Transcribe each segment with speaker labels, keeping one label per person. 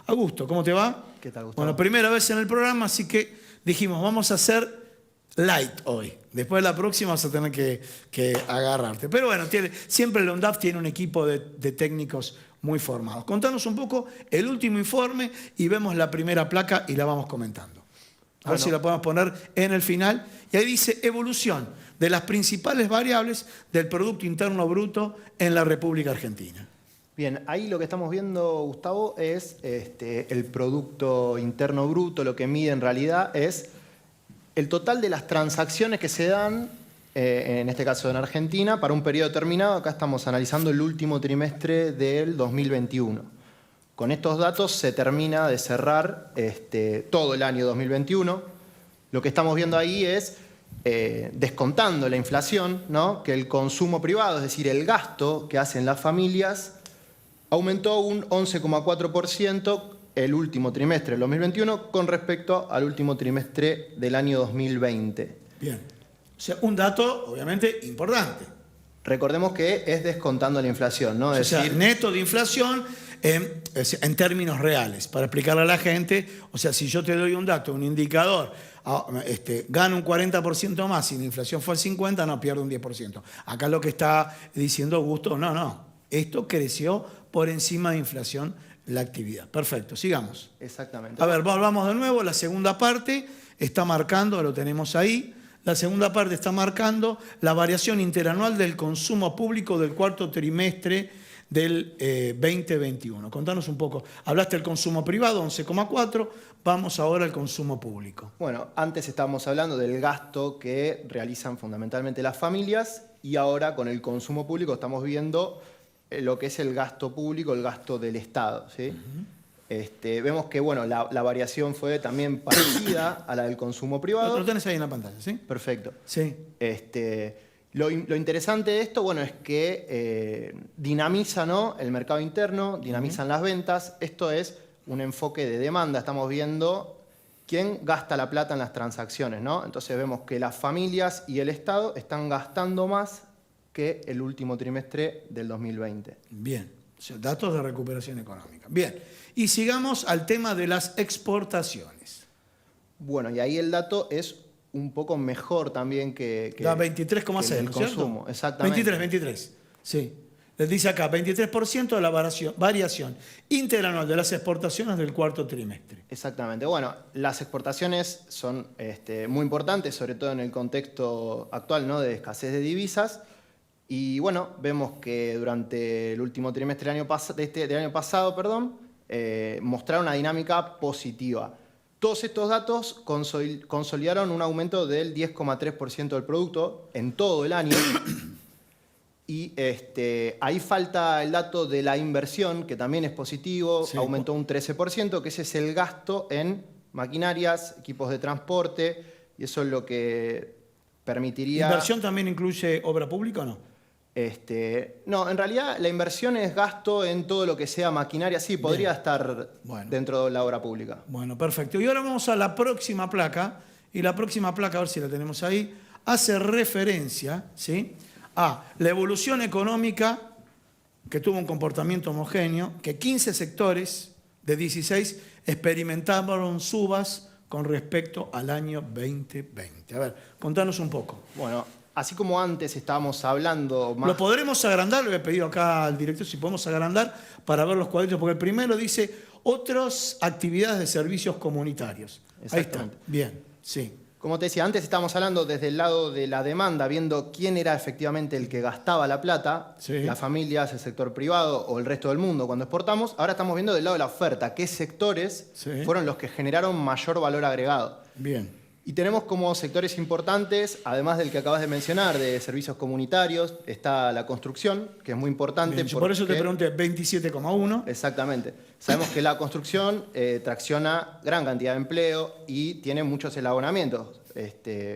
Speaker 1: Augusto, ¿cómo te va?
Speaker 2: ¿Qué tal, Gustavo?
Speaker 1: Bueno, primera vez en el programa, así que dijimos, vamos a hacer light hoy. Después de la próxima vas a tener que agarrarte. Pero bueno, siempre el UNDAF tiene un equipo de técnicos muy formados. Contanos un poco el último informe y vemos la primera placa y la vamos comentando. A ver si la podemos poner en el final. Y ahí dice evolución de las principales variables del Producto Interno Bruto en la República Argentina.
Speaker 2: Bien, ahí lo que estamos viendo, Gustavo, es el Producto Interno Bruto. Lo que mide en realidad es el total de las transacciones que se dan, en este caso en Argentina, para un periodo determinado. Acá estamos analizando el último trimestre del 2021. Con estos datos se termina de cerrar todo el año 2021. Lo que estamos viendo ahí es, descontando la inflación, ¿no?, que el consumo privado, es decir, el gasto que hacen las familias, aumentó un 11,4% el último trimestre del 2021 con respecto al último trimestre del año 2020.
Speaker 1: Bien. O sea, un dato obviamente importante.
Speaker 2: Recordemos que es descontando la inflación, ¿no?
Speaker 1: Es decir, neto de inflación en términos reales. Para explicarle a la gente, o sea, si yo te doy un dato, un indicador, gana un 40% más y la inflación fue al 50%, no, pierde un 10%. Acá lo que está diciendo Augusto, no, esto creció por encima de inflación la actividad. Perfecto, sigamos.
Speaker 2: Exactamente.
Speaker 1: A ver, volvamos de nuevo. La segunda parte está marcando, lo tenemos ahí, la segunda parte está marcando la variación interanual del consumo público del cuarto trimestre del 2021. Contanos un poco. Hablaste del consumo privado, 11,4. Vamos ahora al consumo público.
Speaker 2: Bueno, antes estábamos hablando del gasto que realizan fundamentalmente las familias y ahora con el consumo público estamos viendo lo que es el gasto público, el gasto del Estado, ¿sí? Vemos que bueno, la variación fue también parecida a la del consumo privado.
Speaker 1: Lo tenés ahí en la pantalla, ¿sí?
Speaker 2: Perfecto.
Speaker 1: Sí.
Speaker 2: Lo interesante de esto, bueno, es que dinamiza, ¿no?, el mercado interno, dinamizan las ventas. Esto es un enfoque de demanda. Estamos viendo quién gasta la plata en las transacciones, ¿no? Entonces vemos que las familias y el Estado están gastando más que el último trimestre del 2020.
Speaker 1: Bien, o sea, datos de recuperación económica. Bien, y sigamos al tema de las exportaciones.
Speaker 2: Bueno, y ahí el dato es un poco mejor también que
Speaker 1: da 23,6,
Speaker 2: el
Speaker 1: ¿no es
Speaker 2: consumo.
Speaker 1: cierto?
Speaker 2: Exactamente.
Speaker 1: 23, sí. Les dice acá, 23% de la variación interanual de las exportaciones del cuarto trimestre.
Speaker 2: Exactamente. Bueno, las exportaciones son muy importantes, sobre todo en el contexto actual, ¿no?, de escasez de divisas. Y bueno, vemos que durante el último trimestre del año pasado, mostraron una dinámica positiva. Todos estos datos consolidaron un aumento del 10,3% del producto en todo el año. Y ahí falta el dato de la inversión, que también es positivo, sí, aumentó un 13%, que ese es el gasto en maquinarias, equipos de transporte, y eso es lo que permitiría...
Speaker 1: ¿Inversión también incluye obra pública o no?
Speaker 2: No, en realidad la inversión es gasto en todo lo que sea maquinaria. Sí, podría estar dentro de la obra pública.
Speaker 1: Bueno, perfecto. Y ahora vamos a la próxima placa. Y la próxima placa, a ver si la tenemos ahí, hace referencia, ¿sí?, a la evolución económica que tuvo un comportamiento homogéneo, que 15 sectores de 16 experimentaron subas con respecto al año 2020. A ver, contanos un poco.
Speaker 2: Bueno, así como antes estábamos hablando más...
Speaker 1: Lo podremos agrandar, le he pedido acá al director si podemos agrandar para ver los cuadritos, porque el primero dice otras actividades de servicios comunitarios. Ahí está, bien, sí.
Speaker 2: Como te decía, antes estábamos hablando desde el lado de la demanda, viendo quién era efectivamente el que gastaba la plata, sí, las familias, el sector privado o el resto del mundo cuando exportamos. Ahora estamos viendo del lado de la oferta, qué sectores fueron los que generaron mayor valor agregado.
Speaker 1: Bien.
Speaker 2: Y tenemos como sectores importantes, además del que acabas de mencionar, de servicios comunitarios, está la construcción, que es muy importante.
Speaker 1: Bien, por eso te pregunté, 27,1.
Speaker 2: Exactamente. Sabemos que la construcción tracciona gran cantidad de empleo y tiene muchos eslabonamientos.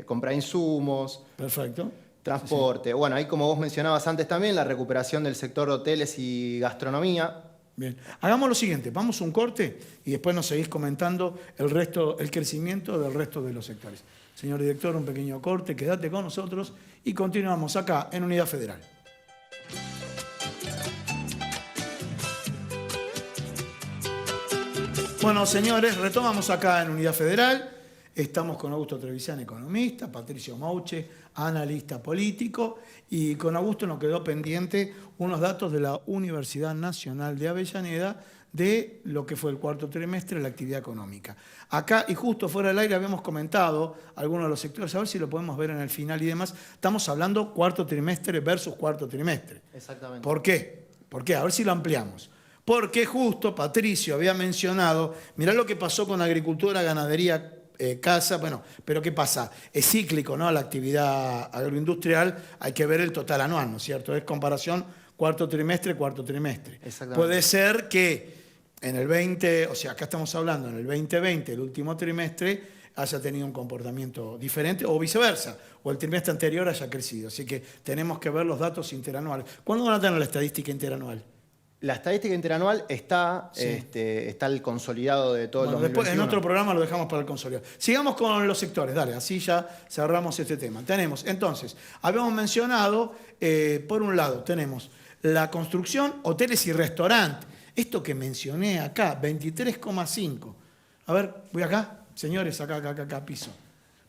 Speaker 2: Compra insumos,
Speaker 1: perfecto,
Speaker 2: transporte. Sí. Bueno, ahí como vos mencionabas antes también, la recuperación del sector de hoteles y gastronomía.
Speaker 1: Bien, hagamos lo siguiente, vamos a un corte y después nos seguís comentando el crecimiento del resto de los sectores. Señor director, un pequeño corte, quédate con nosotros y continuamos acá en Unidad Federal. Bueno, señores, retomamos acá en Unidad Federal. Estamos con Augusto Trevisan, economista, Patricio Mauche, analista político, y con Augusto nos quedó pendiente unos datos de la Universidad Nacional de Avellaneda de lo que fue el cuarto trimestre de la actividad económica. Acá, y justo fuera del aire, habíamos comentado algunos de los sectores, a ver si lo podemos ver en el final y demás. Estamos hablando cuarto trimestre versus cuarto trimestre.
Speaker 2: Exactamente.
Speaker 1: ¿Por qué? ¿Por qué? A ver si lo ampliamos. Porque justo Patricio había mencionado, mirá lo que pasó con agricultura, ganadería, casa, bueno, pero ¿qué pasa? Es cíclico, ¿no? La actividad agroindustrial, hay que ver el total anual, ¿no es cierto? Es comparación cuarto trimestre.
Speaker 2: Exactamente.
Speaker 1: Puede ser que en el 20, o sea, acá estamos hablando, en el 2020, el último trimestre, haya tenido un comportamiento diferente o viceversa, o el trimestre anterior haya crecido. Así que tenemos que ver los datos interanuales. ¿Cuándo van a tener la estadística interanual?
Speaker 2: La estadística interanual está,
Speaker 1: Sí.
Speaker 2: está el consolidado de todo
Speaker 1: Bueno,
Speaker 2: el
Speaker 1: después
Speaker 2: 2021.
Speaker 1: en otro programa lo dejamos para el consolidado. Sigamos con los sectores, dale, así ya cerramos este tema. Tenemos, entonces, habíamos mencionado, por un lado, tenemos la construcción, hoteles y restaurantes. Esto que mencioné acá, 23,5. A ver, voy acá, señores, acá, piso.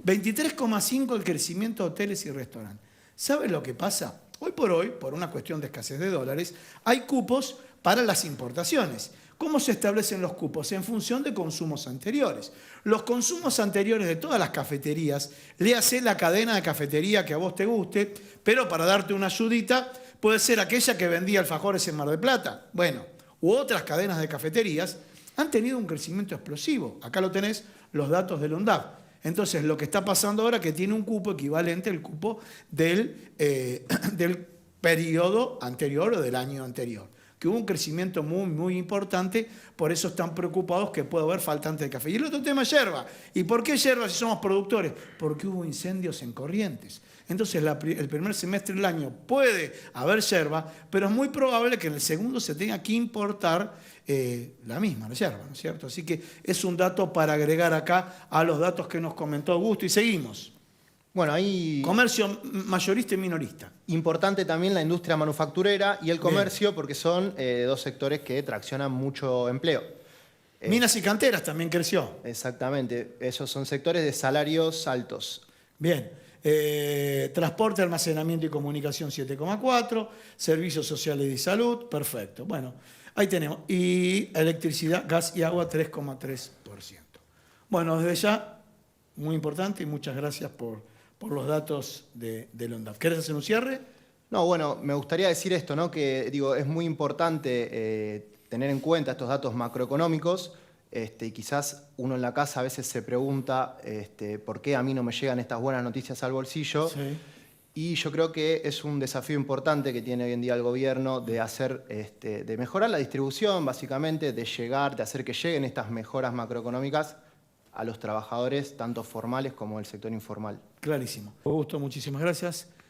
Speaker 1: 23,5 el crecimiento de hoteles y restaurantes. ¿Saben lo que pasa? Hoy, por una cuestión de escasez de dólares, hay cupos para las importaciones. ¿Cómo se establecen los cupos? En función de consumos anteriores. Los consumos anteriores de todas las cafeterías, léase la cadena de cafetería que a vos te guste, pero para darte una ayudita, puede ser aquella que vendía alfajores en Mar del Plata. Bueno, u otras cadenas de cafeterías han tenido un crecimiento explosivo. Acá lo tenés, los datos del UNDAP. Entonces, lo que está pasando ahora es que tiene un cupo equivalente al cupo del periodo anterior o del año anterior, que hubo un crecimiento muy importante, por eso están preocupados que puede haber faltante de café. Y el otro tema es yerba. ¿Y por qué yerba si somos productores? Porque hubo incendios en Corrientes. Entonces, el primer semestre del año puede haber yerba, pero es muy probable que en el segundo se tenga que importar la yerba, ¿no es cierto? Así que es un dato para agregar acá a los datos que nos comentó Augusto. Y seguimos.
Speaker 2: Bueno, ahí
Speaker 1: Comercio mayorista y minorista.
Speaker 2: importante también la industria manufacturera y el comercio,
Speaker 1: Bien.
Speaker 2: porque son dos sectores que traccionan mucho empleo.
Speaker 1: Minas y canteras también creció.
Speaker 2: Exactamente, esos son sectores de salarios altos.
Speaker 1: Bien. Transporte, almacenamiento y comunicación 7,4, servicios sociales y salud, perfecto. Bueno, ahí tenemos. Y electricidad, gas y agua 3,3%. Bueno, desde ya, muy importante y muchas gracias por los datos del ONDAF. ¿Querés hacer un cierre?
Speaker 2: No, bueno, me gustaría decir esto, ¿no? Que digo, es muy importante tener en cuenta estos datos macroeconómicos. Y quizás uno en la casa a veces se pregunta por qué a mí no me llegan estas buenas noticias al bolsillo.
Speaker 1: Sí.
Speaker 2: Y yo creo que es un desafío importante que tiene hoy en día el gobierno de hacer, de mejorar la distribución, básicamente, de hacer que lleguen estas mejoras macroeconómicas a los trabajadores, tanto formales como del sector informal.
Speaker 1: Clarísimo. Augusto, muchísimas gracias.